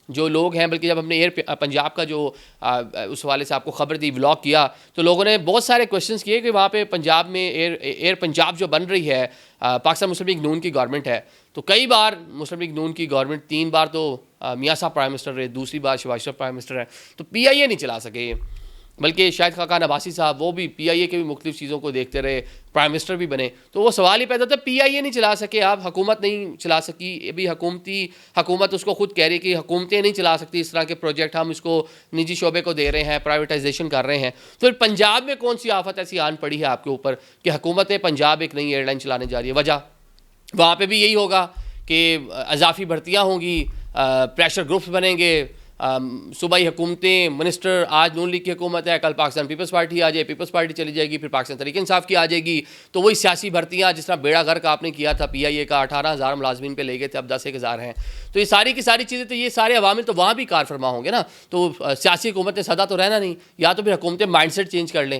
जो लोग हैं, बल्कि जब हमने एयर पंजाब का जो उस वाले से आपको खबर दी, व्लॉग किया, तो लोगों ने बहुत सारे क्वेश्चंस किए कि वहाँ पे पंजाब में एयर पंजाब जो बन रही है, पाकिस्तान मुस्लिम लीग नून की गवर्नमेंट है, तो कई बार मुस्लिम लीग नून की गवर्नमेंट 3 बार तो मियाँ साहब प्राइम मिनिस्टर रहे, दूसरी बार शहबाज शरीफ प्राइम मिनिस्टर है, तो PIA नहीं चला सके। बल्कि शाहिद खाकान अब्बासी साहब वो भी PIA के भी मुख्तलिफ चीज़ों को देखते रहे, प्राइम मिनिस्टर भी बने, तो वो सवाल ही पैदा होता है PIA नहीं चला सके आप, हुकूमत नहीं चला सकी, अभी हुकूमत उसको खुद कह रही कि हुकूमतें नहीं चला सकती इस तरह के प्रोजेक्ट, हम इसको निजी शोबे को दे रहे हैं, प्राइवेटाइजेशन कर रहे हैं। तो फिर पंजाब में कौन सी आफत ऐसी आन पड़ी है आपके ऊपर कि हुकूमत पंजाब एक नई एयरलाइन चलाने जा रही है? वजह वहाँ पर भी यही होगा कि अजाफी भर्तियाँ होंगी, प्रेशर ग्रुप्स बनेंगे, सूबाई हुकूमतें, मिनिस्टर, आज नून लीग की हुकूमत है, कल पाकिस्तान पीपल्स पार्टी आ जाए, पीपल्स पार्टी चली जाएगी, फिर पाकिस्तान तहरीक इंसाफ की आ जाएगी, तो वही सियासी भर्तियाँ जिस तरह बेड़ा गर्क आपने किया था PIA का, 18,000 मुलाजमीन पे ले गए थे, अब 10,000 हैं। तो ये सारी की सारी चीज़ें, तो ये सारे अवामिल तो वहाँ भी कार फरमा होंगे ना। तो सियासी हुकूमत ने सदा तो रहना नहीं, या तो फिर हुकूमतें माइंड सेट चेंज कर लें।